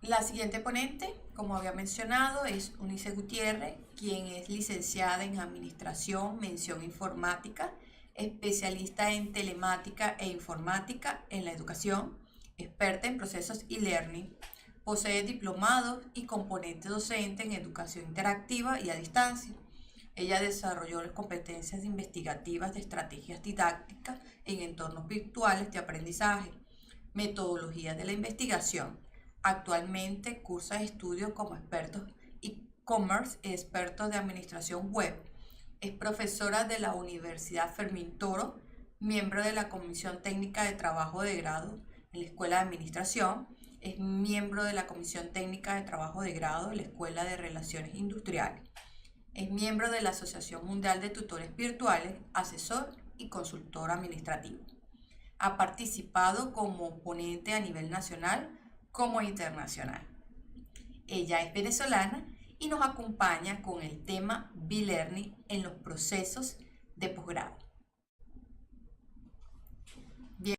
La siguiente ponente, como había mencionado, es Unice Gutiérrez, quien es licenciada en Administración, mención Informática, especialista en Telemática e Informática en la educación, experta en procesos e-learning, posee diplomados y componente docente en educación interactiva y a distancia. Ella desarrolló las competencias investigativas de estrategias didácticas en entornos virtuales de aprendizaje, metodologías de la investigación. Actualmente cursa estudios como expertos e-commerce y expertos de administración web. Es profesora de la Universidad Fermín Toro, miembro de la Comisión Técnica de Trabajo de Grado en la Escuela de Administración. Es miembro de la Comisión Técnica de Trabajo de Grado en la Escuela de Relaciones Industriales. Es miembro de la Asociación Mundial de Tutores Virtuales, asesor y consultor administrativo. Ha participado como ponente a nivel nacional como internacional. Ella es venezolana y nos acompaña con el tema B-Learning en los procesos de posgrado. Bien.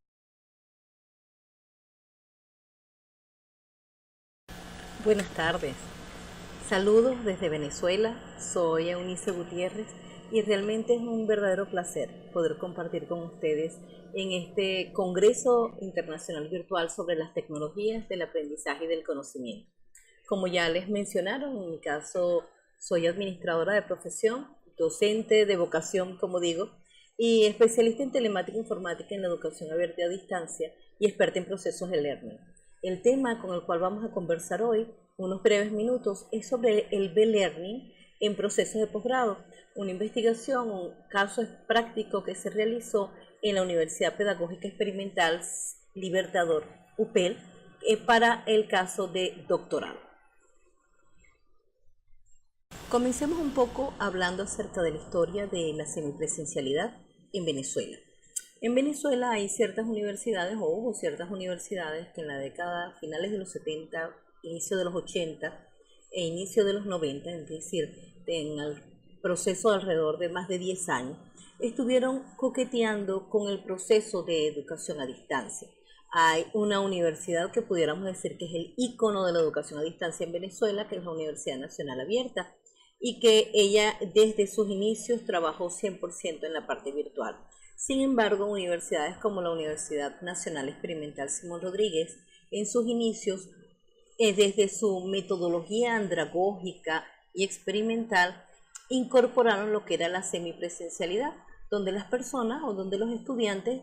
Buenas tardes. Saludos desde Venezuela. Soy Eunice Gutiérrez y realmente es un verdadero placer poder compartir con ustedes en este Congreso Internacional Virtual sobre las tecnologías del aprendizaje y del conocimiento. Como ya les mencionaron, en mi caso soy administradora de profesión, docente de vocación, como digo, y especialista en telemática e informática en la educación abierta y a distancia y experta en procesos de learning. El tema con el cual vamos a conversar hoy, unos breves minutos, es sobre el B-Learning en procesos de posgrado, una investigación, un caso práctico que se realizó en la Universidad Pedagógica Experimental Libertador, UPEL, para el caso de doctorado. Comencemos un poco hablando acerca de la historia de la semipresencialidad en Venezuela. En Venezuela hay ciertas universidades, o hubo ciertas universidades que en la década finales de los 70, inicio de los 80 e inicio de los 90, es decir, en el proceso de alrededor de más de 10 años, estuvieron coqueteando con el proceso de educación a distancia. Hay una universidad que pudiéramos decir que es el ícono de la educación a distancia en Venezuela, que es la Universidad Nacional Abierta, y que ella desde sus inicios trabajó 100% en la parte virtual. Sin embargo, universidades como la Universidad Nacional Experimental Simón Rodríguez, en sus inicios, desde su metodología andragógica y experimental, incorporaron lo que era la semipresencialidad, donde las personas o donde los estudiantes,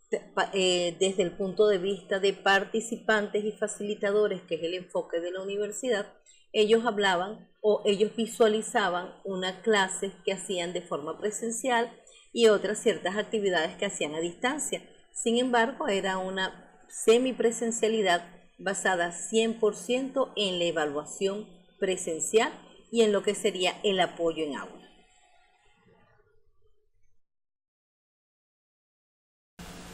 desde el punto de vista de participantes y facilitadores, que es el enfoque de la universidad, ellos hablaban o ellos visualizaban una clase que hacían de forma presencial y otras ciertas actividades que hacían a distancia. Sin embargo, era una semipresencialidad basada 100% en la evaluación presencial y en lo que sería el apoyo en aula.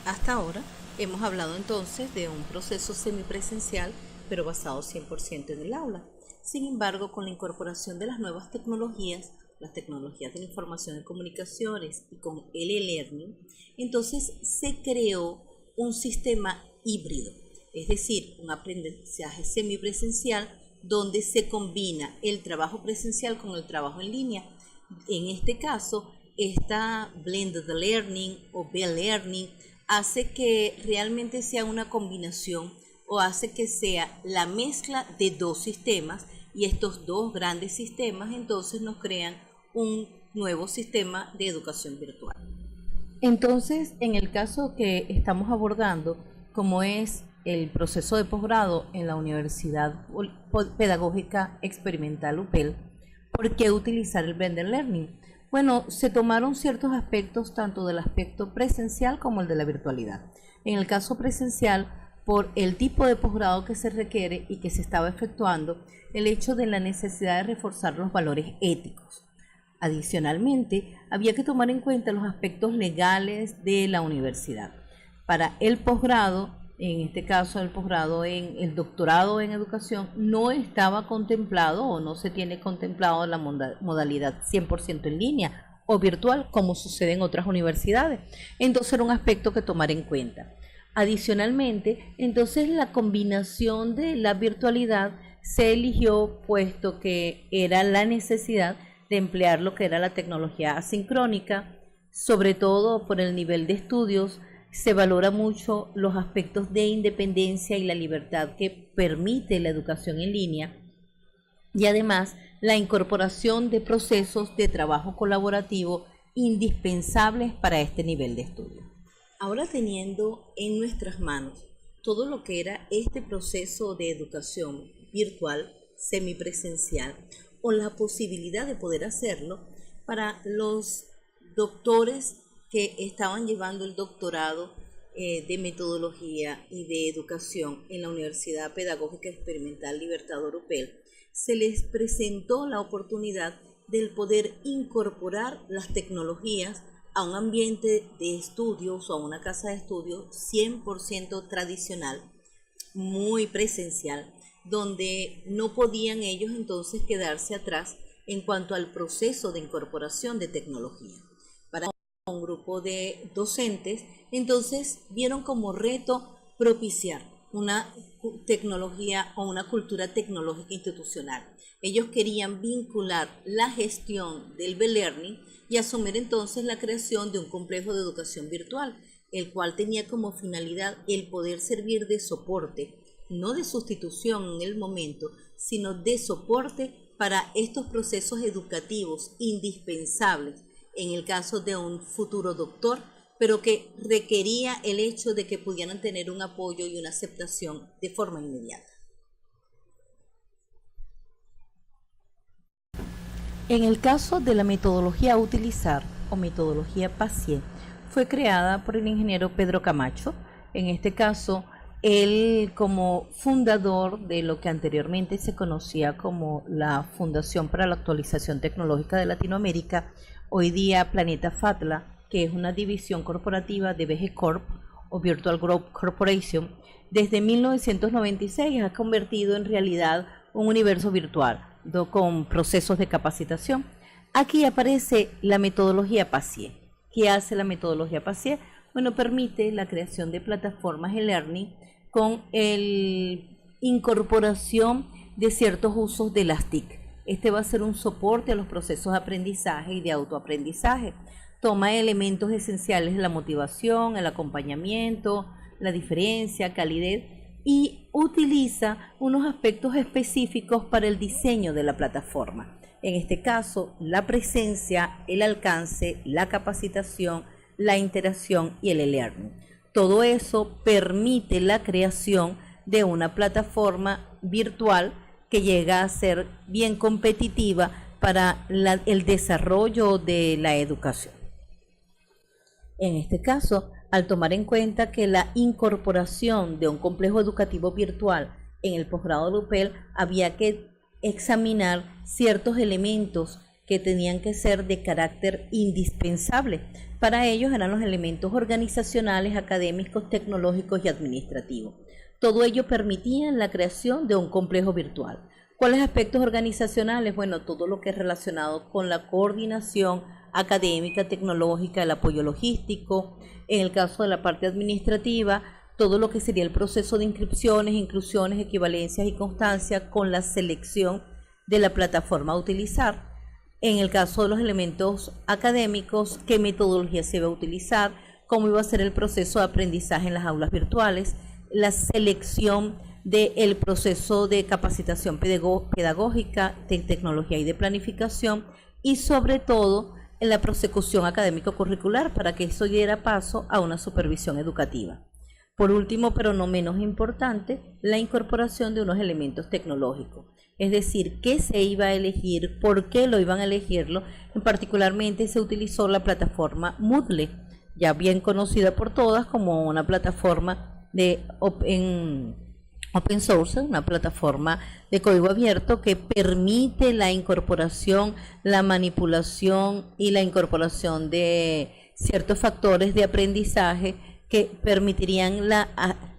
Hasta ahora hemos hablado entonces de un proceso semipresencial, pero basado 100% en el aula. Sin embargo, con la incorporación de las nuevas tecnologías, las tecnologías de la información y comunicaciones y con el e-learning, entonces se creó un sistema híbrido, es decir, un aprendizaje semipresencial donde se combina el trabajo presencial con el trabajo en línea. En este caso, esta blended learning o B-learning hace que realmente sea una combinación o hace que sea la mezcla de dos sistemas, y estos dos grandes sistemas entonces nos crean un nuevo sistema de educación virtual. Entonces, en el caso que estamos abordando, como es el proceso de posgrado en la Universidad Pedagógica Experimental UPEL, ¿por qué utilizar el blended learning? Bueno, se tomaron ciertos aspectos tanto del aspecto presencial como el de la virtualidad. En el caso presencial, por el tipo de posgrado que se requiere y que se estaba efectuando, el hecho de la necesidad de reforzar los valores éticos. Adicionalmente, había que tomar en cuenta los aspectos legales de la universidad. Para el posgrado, en este caso el posgrado en el doctorado en educación, no estaba contemplado o no se tiene contemplado la modalidad 100% en línea o virtual como sucede en otras universidades. Entonces era un aspecto que tomar en cuenta. Adicionalmente, entonces la combinación de la virtualidad se eligió puesto que era la necesidad de emplear lo que era la tecnología asincrónica, sobre todo por el nivel de estudios. Se valora mucho los aspectos de independencia y la libertad que permite la educación en línea y además la incorporación de procesos de trabajo colaborativo indispensables para este nivel de estudio. Ahora teniendo en nuestras manos todo lo que era este proceso de educación virtual, semipresencial, o la posibilidad de poder hacerlo para los doctores que estaban llevando el doctorado de metodología y de educación en la Universidad Pedagógica Experimental Libertador Upel, se les presentó la oportunidad del poder incorporar las tecnologías a un ambiente de estudios o a una casa de estudios 100% tradicional, muy presencial, donde no podían ellos entonces quedarse atrás en cuanto al proceso de incorporación de tecnología. Para un grupo de docentes, entonces vieron como reto propiciar una tecnología o una cultura tecnológica institucional. Ellos querían vincular la gestión del B-Learning y asumir entonces la creación de un complejo de educación virtual, el cual tenía como finalidad el poder servir de soporte, no de sustitución en el momento, sino de soporte para estos procesos educativos indispensables en el caso de un futuro doctor, pero que requería el hecho de que pudieran tener un apoyo y una aceptación de forma inmediata. En el caso de la metodología a utilizar o metodología PASIE, fue creada por el ingeniero Pedro Camacho. En este caso, él como fundador de lo que anteriormente se conocía como la Fundación para la Actualización Tecnológica de Latinoamérica, hoy día Planeta Fatla, que es una división corporativa de VG Corp o Virtual Group Corporation, desde 1996 ha convertido en realidad un universo virtual con procesos de capacitación. Aquí aparece la metodología PASIE. ¿Qué hace la metodología PASIE? Bueno, permite la creación de plataformas de learning con la incorporación de ciertos usos de las TIC. Este va a ser un soporte a los procesos de aprendizaje y de autoaprendizaje. Toma elementos esenciales de la motivación, el acompañamiento, la diferencia, calidez, y utiliza unos aspectos específicos para el diseño de la plataforma. En este caso, la presencia, el alcance, la capacitación, la interacción y el e-learning. Todo eso permite la creación de una plataforma virtual que llega a ser bien competitiva para el desarrollo de la educación. En este caso, al tomar en cuenta que la incorporación de un complejo educativo virtual en el posgrado de UPEL, había que examinar ciertos elementos que tenían que ser de carácter indispensable. Para ellos eran los elementos organizacionales, académicos, tecnológicos y administrativos. Todo ello permitía la creación de un complejo virtual. ¿Cuáles aspectos organizacionales? Bueno, todo lo que es relacionado con la coordinación académica, tecnológica, el apoyo logístico. En el caso de la parte administrativa, todo lo que sería el proceso de inscripciones, inclusiones, equivalencias y constancia con la selección de la plataforma a utilizar. En el caso de los elementos académicos, qué metodología se iba a utilizar, cómo iba a ser el proceso de aprendizaje en las aulas virtuales, la selección del proceso de capacitación pedagógica, de tecnología y de planificación, y sobre todo en la prosecución académico-curricular para que eso diera paso a una supervisión educativa. Por último, pero no menos importante, la incorporación de unos elementos tecnológicos, es decir, qué se iba a elegir, por qué lo iban a elegirlo. Particularmente se utilizó la plataforma Moodle, ya bien conocida por todas como una plataforma de open source, una plataforma de código abierto que permite la incorporación, la manipulación y la incorporación de ciertos factores de aprendizaje que permitirían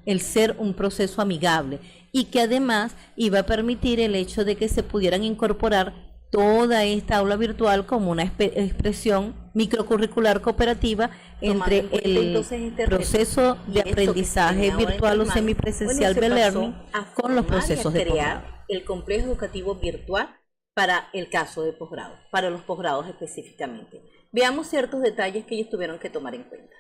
el ser un proceso amigable, y que además iba a permitir el hecho de que se pudieran incorporar toda esta aula virtual como una expresión microcurricular cooperativa entre el proceso de aprendizaje virtual o semipresencial B-Learning con los procesos de posgrado. El complejo educativo virtual para el caso de posgrado, para los posgrados específicamente. Veamos ciertos detalles que ellos tuvieron que tomar en cuenta.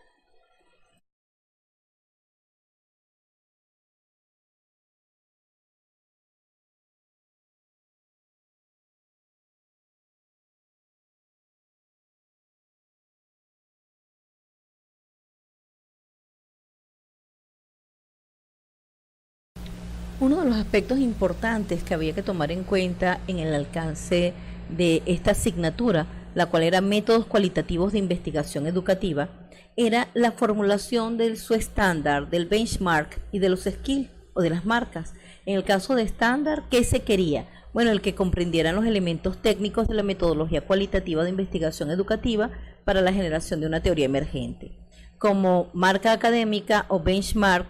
Uno de los aspectos importantes que había que tomar en cuenta en el alcance de esta asignatura, la cual era métodos cualitativos de investigación educativa, era la formulación de su estándar, del benchmark y de los skills o de las marcas. En el caso de estándar, ¿qué se quería? Bueno, el que comprendieran los elementos técnicos de la metodología cualitativa de investigación educativa para la generación de una teoría emergente. Como marca académica o benchmark,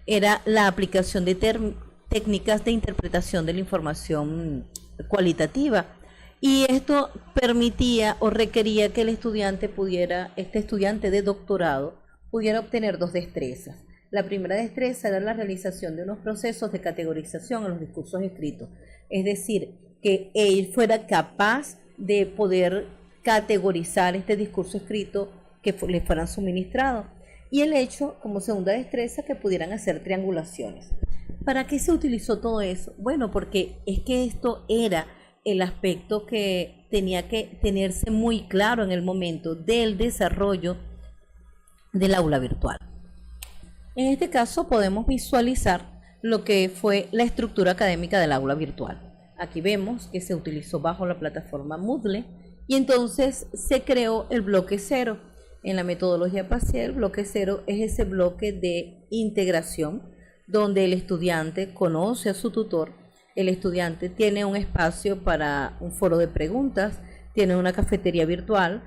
era la aplicación de técnicas de interpretación de la información cualitativa, y esto permitía o requería que el estudiante este estudiante de doctorado pudiera obtener dos destrezas. La primera destreza era la realización de unos procesos de categorización en los discursos escritos, es decir, que él fuera capaz de poder categorizar este discurso escrito que le fueran suministrados, y el hecho, como segunda destreza, que pudieran hacer triangulaciones. ¿Para qué se utilizó todo eso? Bueno, porque es que esto era el aspecto que tenía que tenerse muy claro en el momento del desarrollo del aula virtual. En este caso podemos visualizar lo que fue la estructura académica del aula virtual. Aquí vemos que se utilizó bajo la plataforma Moodle y entonces se creó el bloque 0. En la metodología parcial, el bloque 0 es ese bloque de integración donde el estudiante conoce a su tutor, el estudiante tiene un espacio para un foro de preguntas, tiene una cafetería virtual,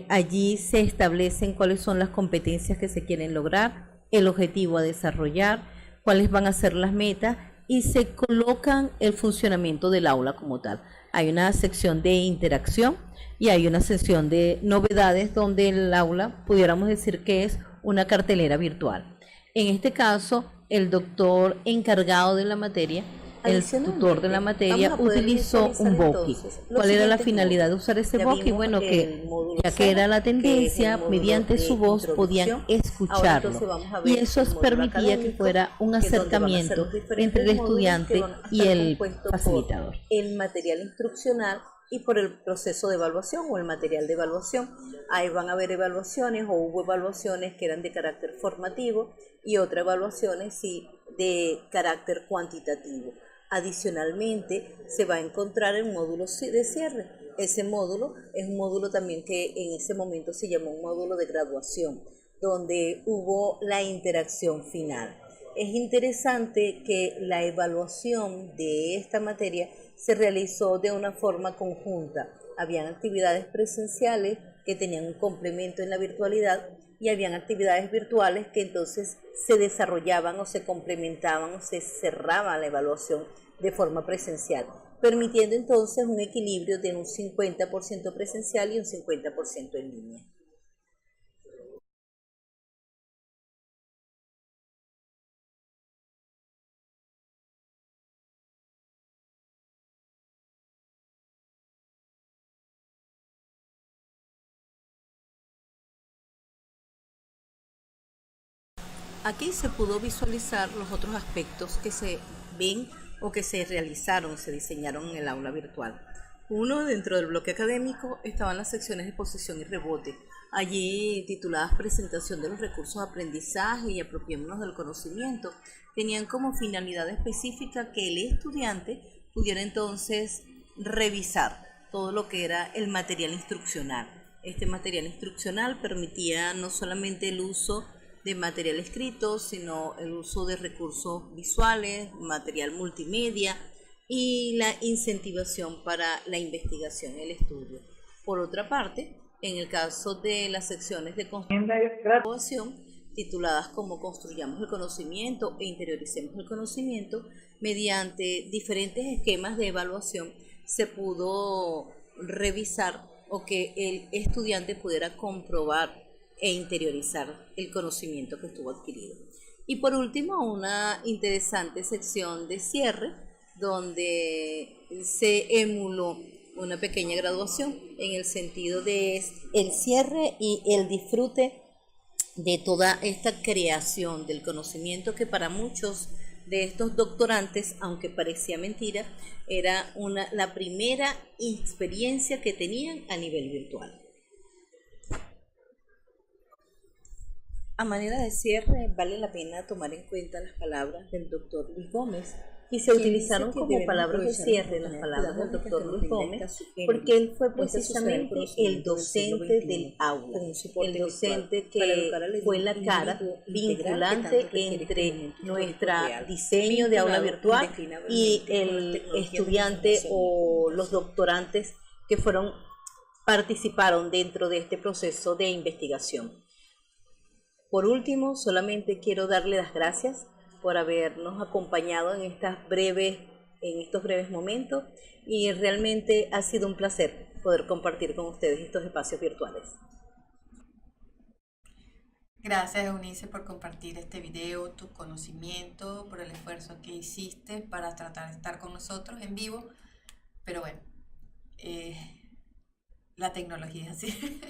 allí se establecen cuáles son las competencias que se quieren lograr, el objetivo a desarrollar, cuáles van a ser las metas y se colocan el funcionamiento del aula como tal. Hay una sección de interacción y hay una sección de novedades donde el aula pudiéramos decir que es una cartelera virtual. En este caso, el doctor encargado de la materia, el tutor de la materia, utilizó un Boki. ¿Cuál era la finalidad de usar ese Boki? Bueno, que ya que era la tendencia, mediante su voz podían escucharlo. Y eso permitía que fuera un acercamiento entre el estudiante y el facilitador. El material instruccional y por el proceso de evaluación o el material de evaluación. Ahí van a haber evaluaciones o hubo evaluaciones que eran de carácter formativo y otras evaluaciones sí de carácter cuantitativo. Adicionalmente se va a encontrar el módulo de cierre. Ese módulo es un módulo también que en ese momento se llamó un módulo de graduación, donde hubo la interacción final. Es interesante que la evaluación de esta materia se realizó de una forma conjunta. Habían actividades presenciales que tenían un complemento en la virtualidad y habían actividades virtuales que entonces se desarrollaban o se complementaban o se cerraba la evaluación de forma presencial, permitiendo entonces un equilibrio de un 50% presencial y un 50% en línea. Aquí se pudo visualizar los otros aspectos que se ven o que se realizaron, se diseñaron en el aula virtual. Uno, dentro del bloque académico, estaban las secciones de exposición y rebote, allí tituladas Presentación de los recursos de aprendizaje y apropiémonos del conocimiento. Tenían como finalidad específica que el estudiante pudiera entonces revisar todo lo que era el material instruccional. Este material instruccional permitía no solamente el uso de material escrito, sino el uso de recursos visuales, material multimedia y la incentivación para la investigación y el estudio. Por otra parte, en el caso de las secciones de graduación, tituladas como Construyamos el conocimiento e interioricemos el conocimiento, mediante diferentes esquemas de evaluación se pudo revisar o que el estudiante pudiera comprobar e interiorizar el conocimiento que estuvo adquirido. Y por último, una interesante sección de cierre donde se emuló una pequeña graduación en el sentido de el cierre y el disfrute de toda esta creación del conocimiento que para muchos de estos doctorantes, aunque parecía mentira, era la primera experiencia que tenían a nivel virtual. A manera de cierre, vale la pena tomar en cuenta las palabras del doctor Luis Gómez, y se utilizaron como palabras de cierre las palabras del doctor Luis Gómez, porque él fue precisamente el docente del aula, el docente que fue la cara vinculante entre nuestro diseño de aula virtual y el estudiante o los doctorantes que participaron dentro de este proceso de investigación. Por último, solamente quiero darle las gracias por habernos acompañado en estos breves momentos, y realmente ha sido un placer poder compartir con ustedes estos espacios virtuales. Gracias, Eunice, por compartir este video, tu conocimiento, por el esfuerzo que hiciste para tratar de estar con nosotros en vivo. Pero bueno, la tecnología es así.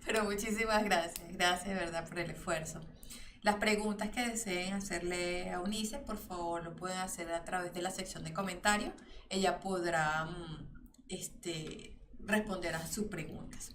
Pero muchísimas gracias. Gracias de verdad por el esfuerzo. Las preguntas que deseen hacerle a Eunice, por favor, lo pueden hacer a través de la sección de comentarios. Ella podrá responder a sus preguntas.